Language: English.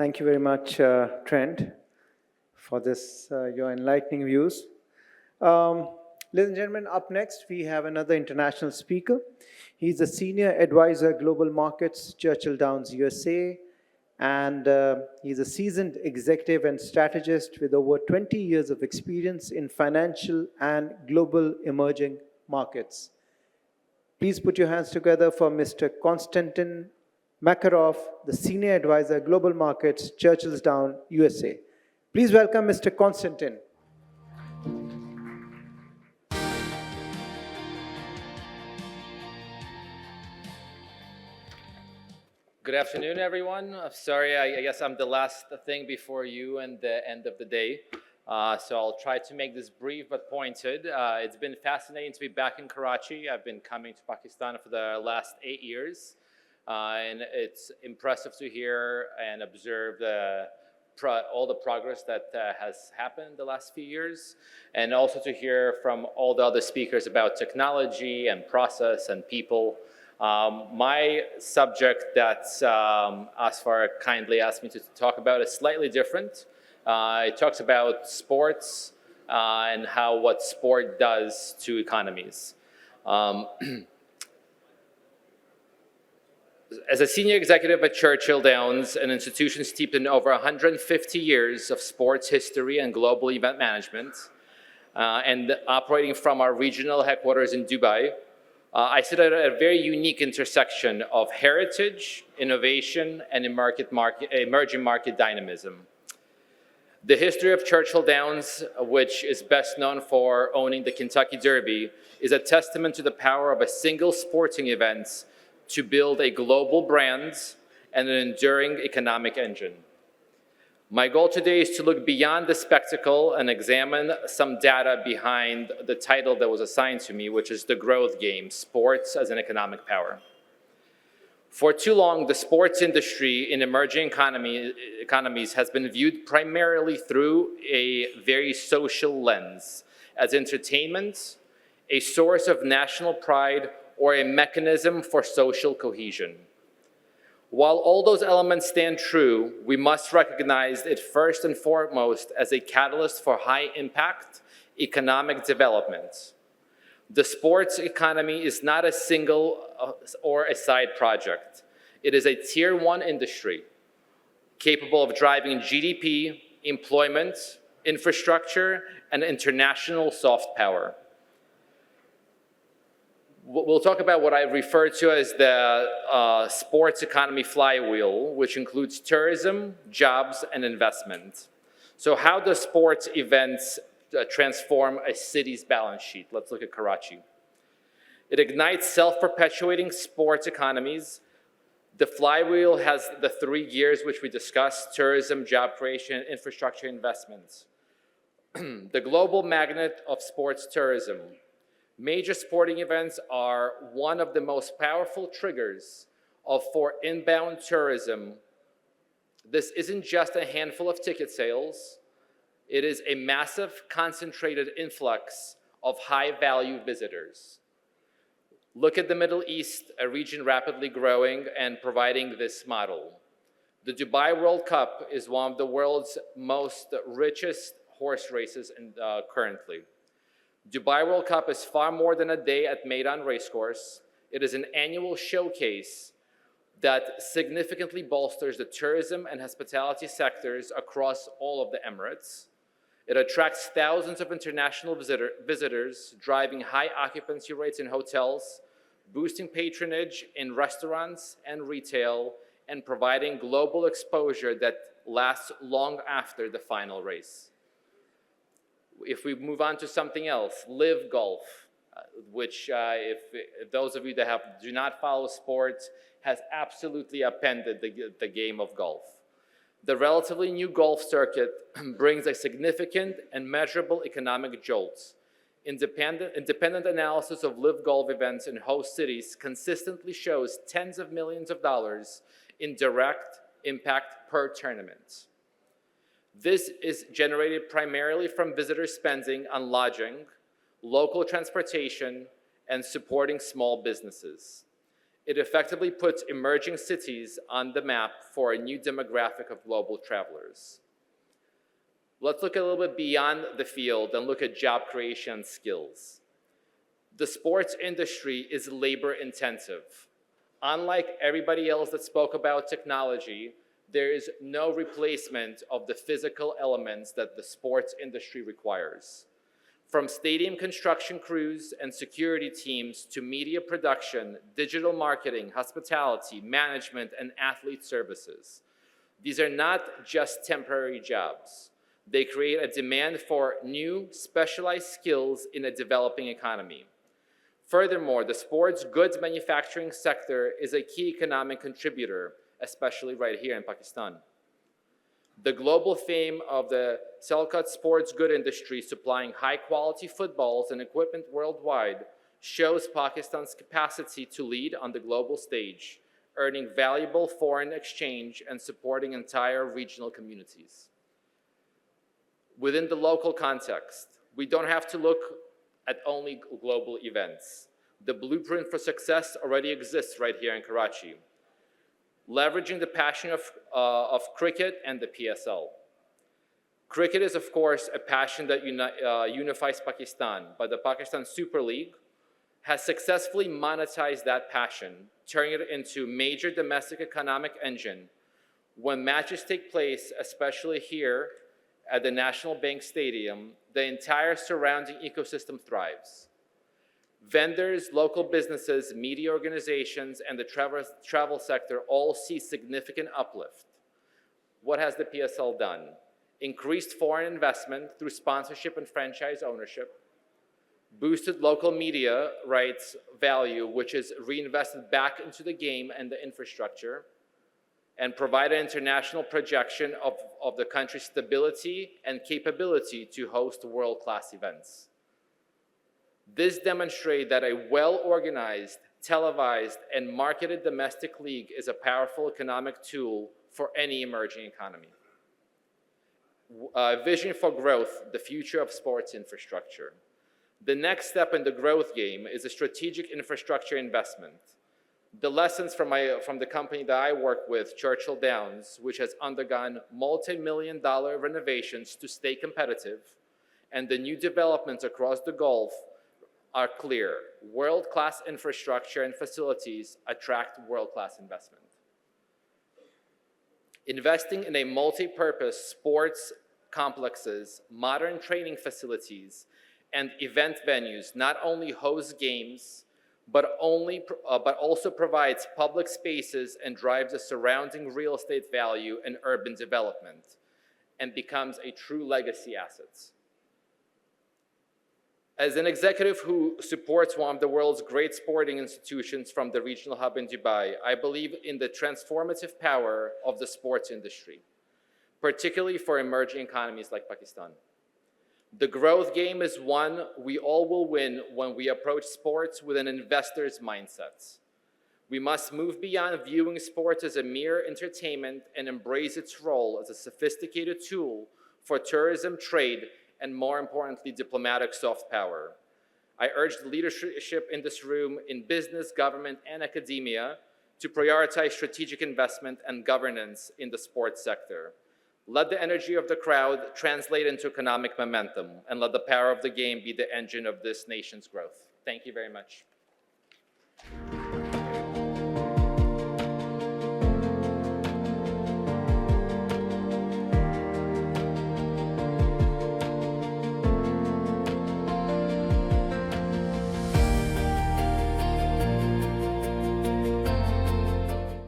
Thank you very much, Trent, for this your enlightening views. Um, Ladies and gentlemen, up next we have another international speaker. He's a senior advisor, global markets, Churchill Downs, USA, and he's a seasoned executive and strategist with over 20 years of experience in financial and global emerging markets. Please put your hands together for Mr. Konstantin Makarov, the Senior Advisor, Global Markets, Churchillstown, USA. Please welcome Mr. Konstantin. Good afternoon, everyone. I'm sorry, I guess I'm the last thing before you and the end of the day. So I'll try to make this brief but pointed. It's been fascinating to be back in Karachi. I've been coming to Pakistan for the last 8 years. And it's impressive to hear and observe all the progress that has happened the last few years. And also to hear from all the other speakers about technology and process and people. My subject that Asfar kindly asked me to talk about is slightly different. It talks about sports and what sport does to economies. As a senior executive at Churchill Downs, an institution steeped in over 150 years of sports history and global event management, and operating from our regional headquarters in Dubai, I sit at a very unique intersection of heritage, innovation, and emerging market dynamism. The history of Churchill Downs, which is best known for owning the Kentucky Derby, is a testament to the power of a single sporting event to build a global brand and an enduring economic engine. My goal today is to look beyond the spectacle and examine some data behind the title that was assigned to me, which is The Growth Game, Sports as an Economic Power. For too long, the sports industry in emerging economies has been viewed primarily through a very social lens, as entertainment, a source of national pride, or a mechanism for social cohesion. While all those elements stand true, we must recognize it first and foremost as a catalyst for high-impact economic development. The sports economy is not a single or a side project. It is a tier one industry capable of driving GDP, employment, infrastructure, and international soft power. We'll talk about what I refer to as the sports economy flywheel, which includes tourism, jobs, and investment. So how do sports events transform a city's balance sheet? Let's look at Karachi. It ignites self-perpetuating sports economies. The flywheel has the 3 gears which we discussed: tourism, job creation, infrastructure investments. The global magnet of sports tourism. Major sporting events are one of the most powerful triggers for inbound tourism. This isn't just a handful of ticket sales. It is a massive, concentrated influx of high-value visitors. Look at the Middle East, a region rapidly growing and providing this model. The Dubai World Cup is one of the world's most richest horse races currently. Dubai World Cup is far more than a day at Meydan Racecourse. It is an annual showcase that significantly bolsters the tourism and hospitality sectors across all of the Emirates. It attracts thousands of international visitors, driving high occupancy rates in hotels, boosting patronage in restaurants and retail, and providing global exposure that lasts long after the final race. If we move on to something else, Live Golf, which if those of you that do not follow sports, has absolutely upended the game of golf. The relatively new golf circuit brings a significant and measurable economic jolt. Independent analysis of Live Golf events in host cities consistently shows tens of millions of dollars in direct impact per tournament. This is generated primarily from visitor spending on lodging, local transportation, and supporting small businesses. It effectively puts emerging cities on the map for a new demographic of global travelers. Let's look a little bit beyond the field and look at job creation skills. The sports industry is labor intensive. Unlike everybody else that spoke about technology, there is no replacement of the physical elements that the sports industry requires. From stadium construction crews and security teams to media production, digital marketing, hospitality, management, and athlete services. These are not just temporary jobs. They create a demand for new, specialized skills in a developing economy. Furthermore, the sports goods manufacturing sector is a key economic contributor, especially right here in Pakistan. The global fame of the Selcut sports good industry supplying high-quality footballs and equipment worldwide shows Pakistan's capacity to lead on the global stage, earning valuable foreign exchange and supporting entire regional communities. Within the local context, we don't have to look at only global events. The blueprint for success already exists right here in Karachi. Leveraging the passion of cricket and the PSL. Cricket is, of course, a passion that unifies Pakistan, but the Pakistan Super League has successfully monetized that passion, turning it into a major domestic economic engine. When matches take place, especially here at the National Bank Stadium, the entire surrounding ecosystem thrives. Vendors, local businesses, media organizations, and the travel sector all see significant uplift. What has the PSL done? Increased foreign investment through sponsorship and franchise ownership, boosted local media rights value, which is reinvested back into the game and the infrastructure, and provided international projection of the country's stability and capability to host world-class events. This demonstrates that a well-organized, televised, and marketed domestic league is a powerful economic tool for any emerging economy. Vision for growth, the future of sports infrastructure. The next step in the growth game is a strategic infrastructure investment. The lessons from the company that I work with, Churchill Downs, which has undergone multi-million-dollar renovations to stay competitive, and the new developments across the Gulf are clear. World-class infrastructure and facilities attract world-class investment. Investing in a multi-purpose sports complexes, modern training facilities, and event venues not only host games, but also provides public spaces and drives the surrounding real estate value and urban development, and becomes a true legacy asset. As an executive who supports one of the world's great sporting institutions from the regional hub in Dubai, I believe in the transformative power of the sports industry, particularly for emerging economies like Pakistan. The growth game is one we all will win when we approach sports with an investor's mindset. We must move beyond viewing sports as a mere entertainment and embrace its role as a sophisticated tool for tourism, trade, and more importantly, diplomatic soft power. I urge the leadership in this room in business, government, and academia to prioritize strategic investment and governance in the sports sector. Let the energy of the crowd translate into economic momentum, and let the power of the game be the engine of this nation's growth. Thank you very much.